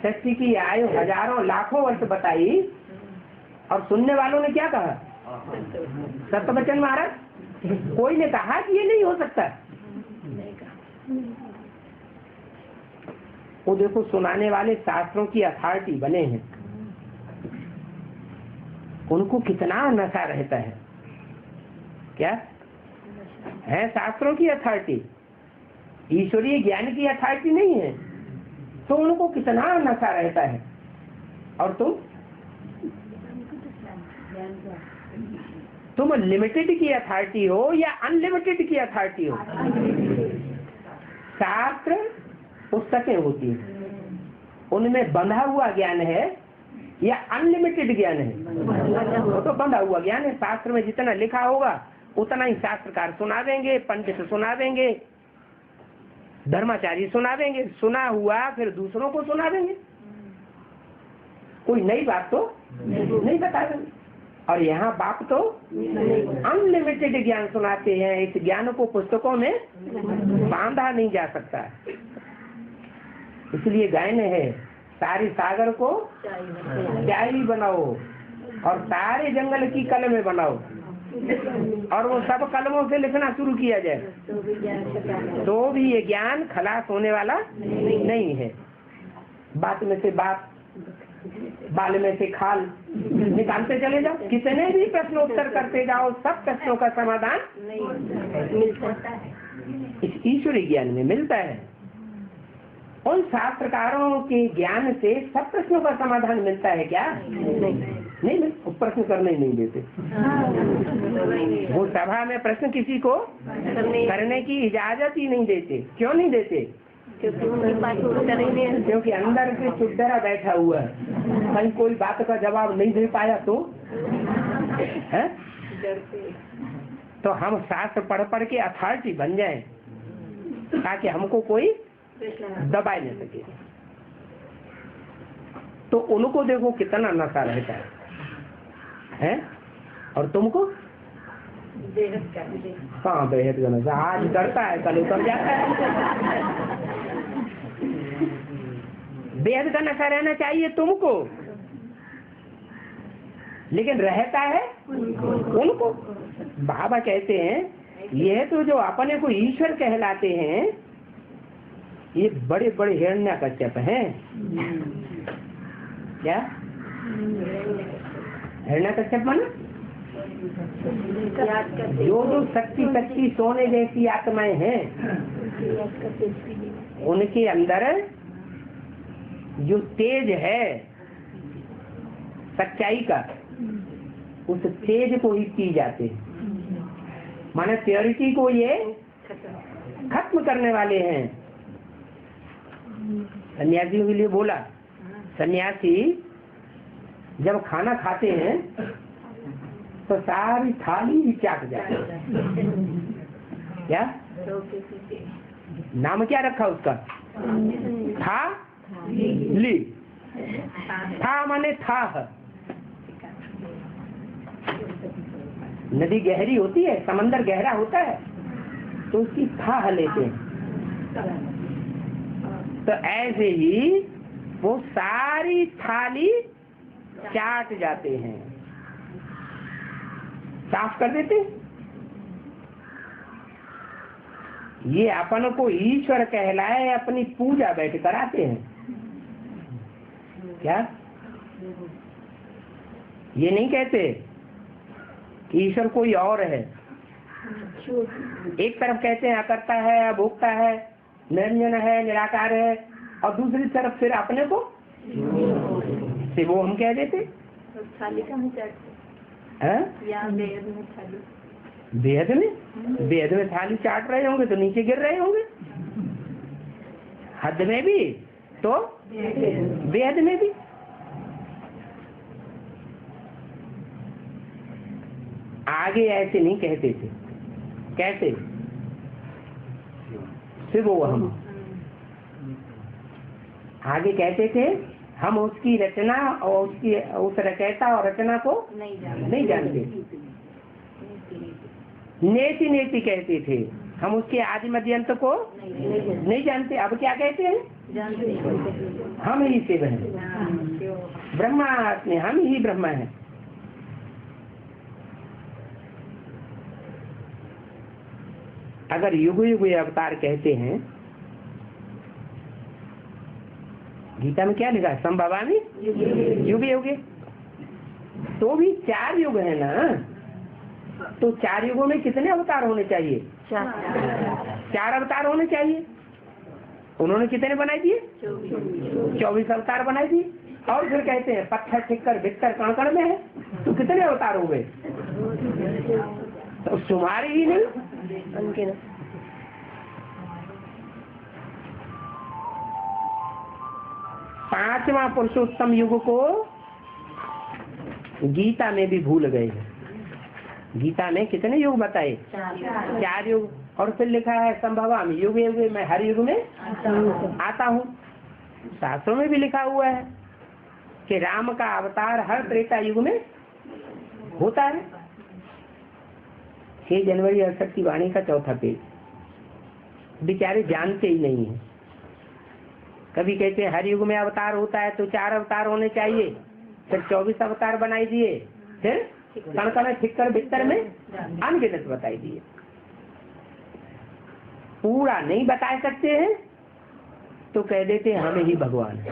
सृष्टि की आयु हजारों लाखों वर्ष बताई और सुनने वालों ने क्या कहा? सत्यवचन महाराज। कोई ने कहा कि ये नहीं हो सकता। वो देखो सुनाने वाले शास्त्रों की अथॉरिटी बने हैं, उनको कितना नशा रहता है। क्या है? शास्त्रों की अथॉरिटी, ईश्वरीय ज्ञान की अथॉरिटी नहीं है, तो उनको कितना नशा रहता है। और तुम लिमिटेड की अथॉरिटी हो या अनलिमिटेड की अथॉरिटी हो। शास्त्र पुस्तकें होती हैं, उनमें बंधा हुआ ज्ञान है या अनलिमिटेड ज्ञान है? वो तो बंधा हुआ ज्ञान है। शास्त्र में जितना लिखा होगा उतना ही शास्त्रकार सुना देंगे, पंडित सुना देंगे, धर्माचार्य सुना देंगे, सुना हुआ फिर दूसरों को सुना देंगे। कोई नई बात तो नहीं बता देंगे। और यहाँ बाप तो अनलिमिटेड ज्ञान सुनाते हैं। इस ज्ञान को पुस्तकों में बांधा नहीं जा सकता। इसलिए गायन है, सारी सागर को चाय बनाओ और सारे जंगल की कलमें बनाओ, और वो सब कलमों से लिखना शुरू किया जाए तो भी ये ज्ञान खलास होने वाला नहीं है। बात में से बात, बाल में से खाल निकालते चले जाओ, कितने भी प्रश्नोत्तर करते जाओ, सब प्रश्नों का समाधान इस ईश्वरीय ज्ञान में मिलता है। उन शास्त्रकारों के ज्ञान से सब प्रश्नों का समाधान मिलता है क्या? नहीं, प्रश्न करने ही नहीं देते। वो सभा में प्रश्न किसी को करने की इजाजत ही नहीं देते। क्यों नहीं देते? क्योंकि अंदर से चुपचारा बैठा हुआ है, कहीं कोई बात का जवाब नहीं दे पाया तो है? तो हम शास्त्र पढ़ पढ़ के अथॉरिटी बन जाएं ताकि हमको कोई दबाए न सके। तो उनको देखो कितना नशा रहता है? और तुमको कहाँ बेहद का नशा? आज करता है कल उतर जाता है। बेहद का नशा रहना चाहिए तुमको, लेकिन रहता है उनको। बाबा कहते हैं ये तो जो अपने को ईश्वर कहलाते हैं ये बड़े बड़े हिरण्यकश्यप हैं। क्या हिरण्यकश्यप माने? जो शक्ति शक्ति सोने जैसी आत्माएं हैं, उनके अंदर जो तेज है सच्चाई का, उस तेज को ही पी जाते हैं। माने प्योरिटी को ये खत्म करने वाले हैं। सन्यासियों के लिए बोला, सन्यासी जब खाना खाते हैं तो सारी थाली ही चाट जाती है। क्या नाम क्या रखा उसका? था ली। था माने था। नदी गहरी होती है, समंदर गहरा होता है, तो उसकी था लेते हैं। तो ऐसे ही वो सारी थाली चाट जाते हैं, साफ कर देते। ये अपन को ईश्वर कहलाए, अपनी पूजा बैठ कराते हैं। क्या ये नहीं कहते कि ईश्वर कोई और है? एक तरफ कहते हैं अकर्ता है, अभोक्ता है, निरंजन है, निराकार है, और दूसरी तरफ फिर अपने को से वो हम कह देते। बेहद में थाली चाट रहे होंगे तो नीचे गिर रहे होंगे। हद में भी तो बेहद में भी। आगे ऐसे नहीं कहते थे, कैसे? शिव हम आगे कहते थे हम उसकी रचना और उसकी उस रचयिता और रचना को नहीं जानते। नेति नेति कहते थे, हम उसके आदि मध्य अंत को नहीं जानते। अब क्या कहते हैं? हम ही शिव हैं, ब्रह्मास्मि, हम ही ब्रह्मा हैं। अगर युग युग अवतार कहते हैं, गीता में क्या लिखा है? संभवामि युगे युगे, तो भी 4 युग है ना, तो 4 युगों में कितने अवतार होने चाहिए? 4 अवतार होने चाहिए। उन्होंने कितने बनाई दिए? 24 अवतार बनाई दिए। और फिर कहते हैं पत्थर ठिक्कर भिक्कर कण कण में है, तो कितने अवतार हो गए? तो तुम्हारे ही नहीं उनके। पांचवा पुरुषोत्तम युग को गीता में भी भूल गए हैं। गीता में कितने युग बताए? 4 युग। और फिर लिखा है संभवामि युगे युगे, मैं हर युग में आता हूँ। शास्त्रों में भी लिखा हुआ है कि राम का अवतार हर त्रेता युग में होता है। 6 जनवरी 68 की वाणी का 4था पेज। बेचारे जानते ही नहीं है। कभी कहते हैं हर युग में अवतार होता है तो 4 अवतार होने चाहिए, फिर 24 अवतार बनाई दिए, फिर कण ठिक्कर भिक्कर में अनगिनत बताई दिए। पूरा नहीं बता सकते हैं तो कह देते हैं हमें ही भगवान है।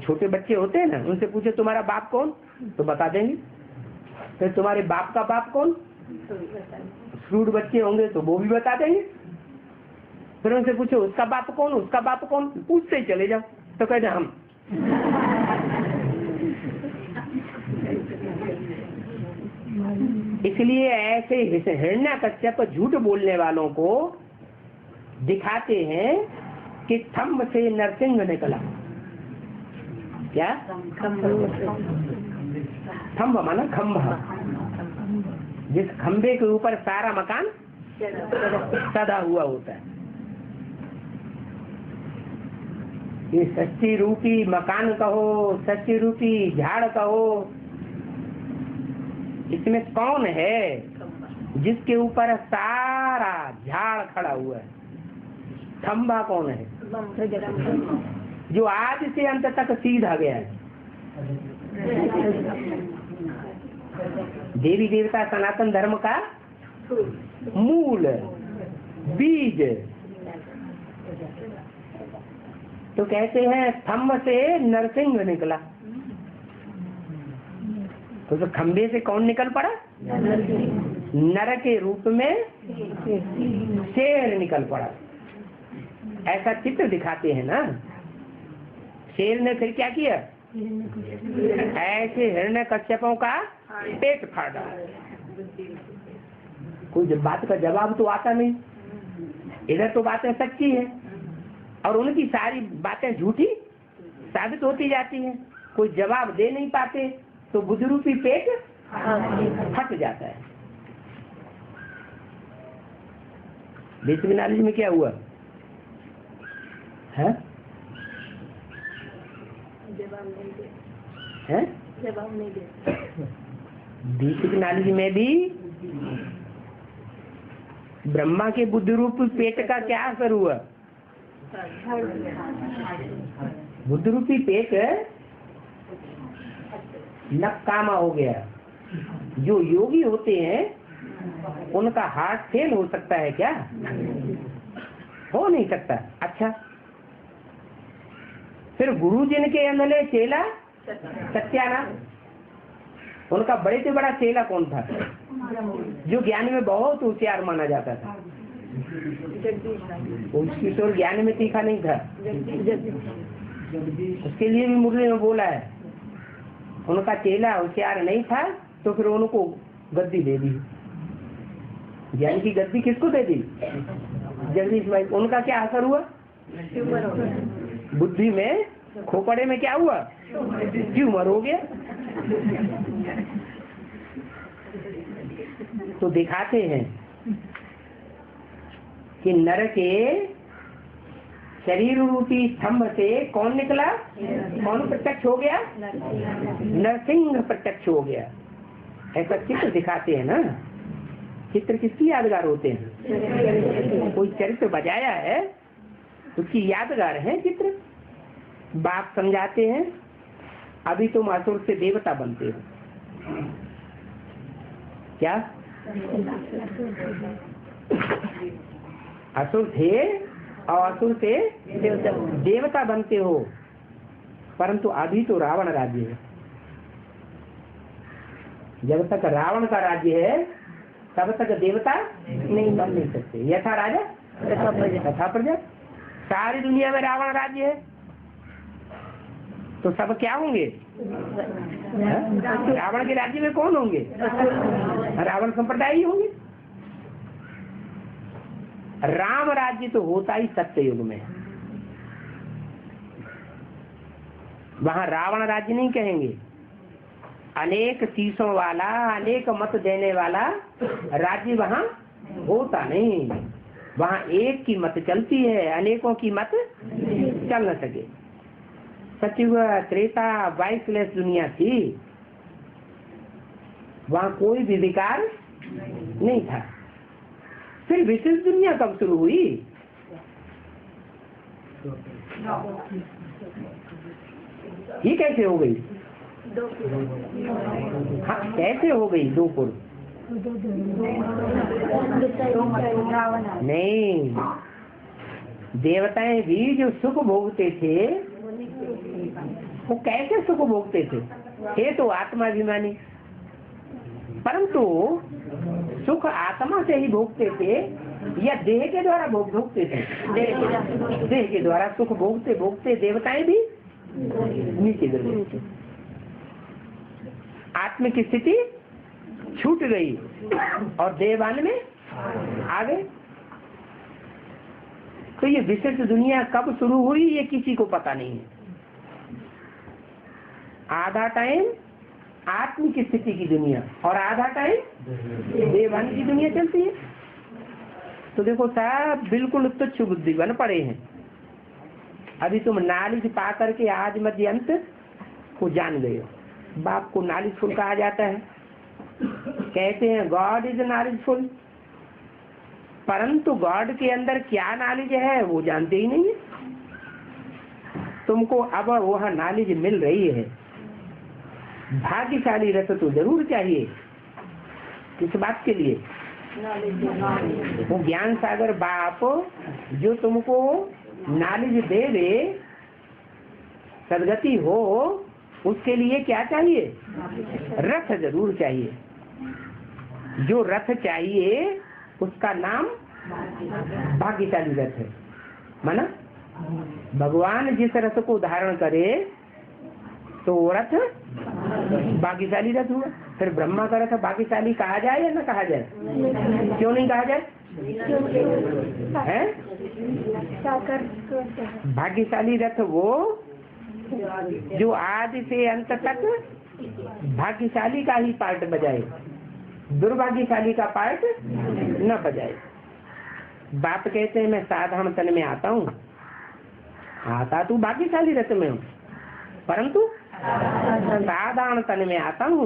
छोटे बच्चे होते हैं ना, उनसे पूछे तुम्हारा बाप कौन, तो बता देंगे। फिर तुम्हारे बाप का बाप कौन, फ्रूट बच्चे होंगे तो वो भी बता देंगे। फिर उनसे पूछो उसका बाप कौन, उसका बाप कौन, पूछते ही चले जाओ तो कहते हम। इसलिए ऐसे हिरण्यकश्यप झूठ बोलने वालों को दिखाते हैं कि थंब से नरसिंह निकला। क्या? थंब माना खंभा, जिस खंबे के ऊपर सारा मकान सदा हुआ होता है। ये सच्ची रूपी मकान कहो, सच्ची रूपी झाड़ कहो, इसमें कौन है जिसके ऊपर सारा झाड़ खड़ा हुआ है? खंभा कौन है? जो आज से अंत तक सीधा गया है। देवी देवता सनातन धर्म का मूल बीज। तो कहते हैं थंब से नरसिंह निकला। तो खंबे से कौन निकल पड़ा? नर के रूप में शेर निकल पड़ा। ऐसा चित्र दिखाते हैं ना। शेर ने फिर क्या किया? ऐसे हिरण्यकश्यपों का पेट फाड़ डाला। कोई बात का जवाब तो आता नहीं। इधर तो बातें सच्ची है और उनकी सारी बातें झूठी साबित होती जाती हैं। कोई जवाब दे नहीं पाते तो बुजुर्गों पेट फट जाता है। बेसिक नॉलेज में क्या हुआ है? जवाब नहीं दे। बेसिक नॉलेज में भी ब्रह्मा के बुद्धि रूप पेट का क्या असर हुआ? बुद्धि रूपी पेट नकामा हो गया। जो योगी होते हैं उनका हार्ट फेल हो सकता है क्या? हो नहीं सकता। अच्छा, फिर गुरु जिनके अंदर चेला सत्यानाथ, उनका बड़े से बड़ा चेला कौन था? जो ज्ञान में बहुत होशियार माना जाता था। किशोर ज्ञान में तीखा नहीं था। उसके लिए भी मुरली में बोला है, उनका चेला होशियार नहीं था तो फिर उनको गद्दी दे दी। ज्ञान की गद्दी किसको दे दी? जगदीश भाई। उनका क्या असर हुआ? बुद्धि में, खोपड़े में क्या हुआ, ट्यूमर हो गया। तो दिखाते हैं कि नर के शरीर रूपी स्तंभ से कौन निकला, कौन प्रत्यक्ष हो गया, नरसिंह प्रत्यक्ष हो गया। ऐसा चित्र दिखाते हैं ना। चित्र किसकी यादगार होते हैं, कोई चरित्र बजाया है उसकी यादगार है चित्र। बाप समझाते हैं अभी तुम असुर से देवता बनते हो। क्या असुर थे और असुर से देवता बनते हो, परंतु अभी तो रावण राज्य है। जब तक रावण का राज्य है तब तक देवता नहीं बन नहीं सकते। यथा राजा तथा प्रजा। सारी दुनिया में रावण राज्य है तो सब क्या होंगे, रावण के राज्य में कौन होंगे, रावण संप्रदाय ही होंगे। राम राज्य तो होता ही सत्य युग में, वहां रावण राज्य नहीं कहेंगे। अनेक शीशों वाला, अनेक मत देने वाला राज्य वहां होता नहीं। वहां एक की मत चलती है, अनेकों की मत चल न सके। सचिव त्रेता 22 दुनिया थी, वहां कोई भी विकार नहीं था। फिर विशेष दुनिया कब शुरू हुई, ये कैसे हो गई, हाँ कैसे हो गई दो पूर्व, नहीं देवताएं भी जो सुख भोगते थे वो कैसे सुख भोगते थे तो आत्माभिमानी, परंतु सुख आत्मा से ही भोगते थे या देह के द्वारा भोगते थे, देह के द्वारा सुख भोगते भोगते देवताएं भी नीचे गिर गई, आत्म की स्थिति छूट गई और देवान में आ गए। तो ये विशिष्ट दुनिया कब शुरू हुई ये किसी को पता नहीं है। आधा टाइम आत्म की स्थिति की दुनिया और आधा टाइम देवान की दुनिया चलती है। तो देखो साहब बिल्कुल तुच्छ बुद्धि बन पड़े हैं। अभी तुम नॉलेज पा करके आज मध्य अंत को जान गए हो। बाप को नॉलेजफुल कहा जाता है, कहते हैं गॉड इज नॉलेजफुल, परंतु गॉड के अंदर क्या नॉलेज है वो जानते ही नहीं है। तुमको अब वह नॉलेज मिल रही है। भाग्यशाली रथ तो जरूर चाहिए, किस बात के लिए, वो ज्ञान सागर बाप जो तुमको नॉलेज दे दे, सदगति हो, उसके लिए क्या चाहिए, रथ जरूर चाहिए। जो रथ चाहिए उसका नाम भाग्यशाली रथ है। माना भगवान जिस रथ को धारण करे तो वो रथ भाग्यशाली रथ हुआ। फिर ब्रह्मा का रथ भाग्यशाली कहा जाए या न कहा जाए, क्यों नहीं कहा जाए, है भाग्यशाली रथ वो जो आदि से अंत तक भाग्यशाली का ही पार्ट बजाए, दुर्भाग्यशाली का पार्ट न बजाए। बाप कहते हैं मैं साधारण तन में आता हूँ, आता तू भाग्यशाली रथ में हूँ, परंतु साधारण तन में आता हूँ,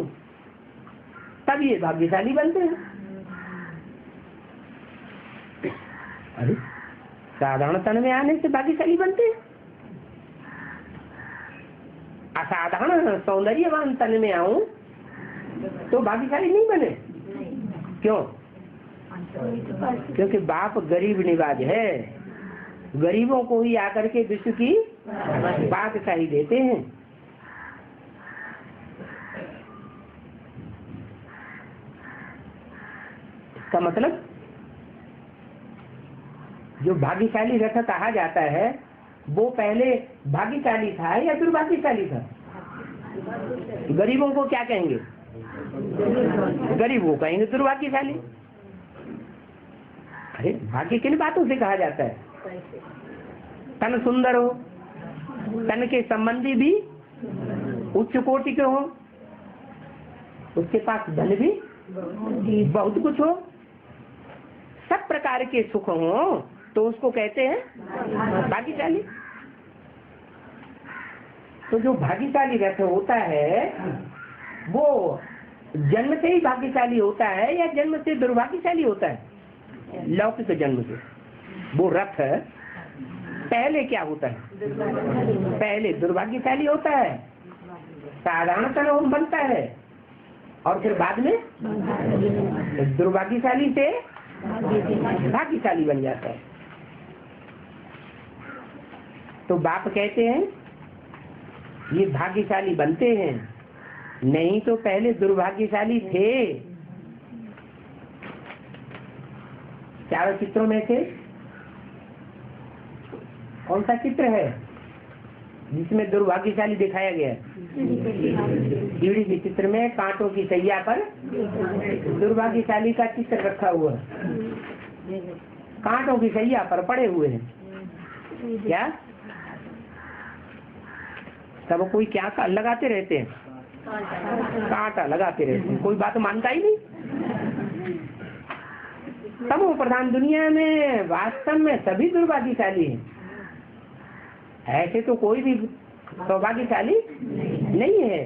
तब ये भाग्यशाली बनते हैं। अरे साधारण तन में आने से भाग्यशाली बनते हैं, असाधारण सौंदर्यवान तन में आऊं तो भाग्यशाली नहीं बने। क्यों, क्योंकि बाप गरीब निवाज है, गरीबों को ही आकर के विश्व की बादशाही देते हैं। इसका मतलब जो भाग्यशाली रथ कहा जाता है वो पहले भाग्यशाली था या फिर भाग्यशाली था। गरीबों को क्या कहेंगे, गरीब वो कहेंगे दुर्भाग्यशाली। अरे भाग्य किन बातों से कहा जाता है, तन सुंदर हो तन के संबंधी भी उच्च कोटि के हो, उसके पास धन भी बहुत कुछ हो, सब प्रकार के सुख हो, तो उसको कहते हैं भाग्यशाली। तो जो भाग्यशाली व्यक्ति होता है वो जन्म से ही भाग्यशाली होता है या जन्म से दुर्भाग्यशाली होता है? लौकिक जन्म से वो रथ पहले क्या होता है? पहले दुर्भाग्यशाली होता है, साधारणतः वो बनता है और फिर बाद में दुर्भाग्यशाली से भाग्यशाली बन जाता है। तो बाप कहते हैं ये भाग्यशाली बनते हैं, नहीं तो पहले दुर्भाग्यशाली थे। चारों चित्रों में से कौन सा चित्र है जिसमें दुर्भाग्यशाली दिखाया गया? सीढ़ी के चित्र में कांटों की सैया पर दुर्भाग्यशाली का चित्र रखा हुआ है, कांटों की सैया पर पड़े हुए हैं। क्या सब कोई क्या लगाते रहते हैं? कांटा लगाते रहते हैं, कोई बात मानता ही नहीं। समूह प्रधान दुनिया में वास्तव में सभी दुर्भाग्यशाली हैं, ऐसे तो कोई भी सौभाग्यशाली नहीं है।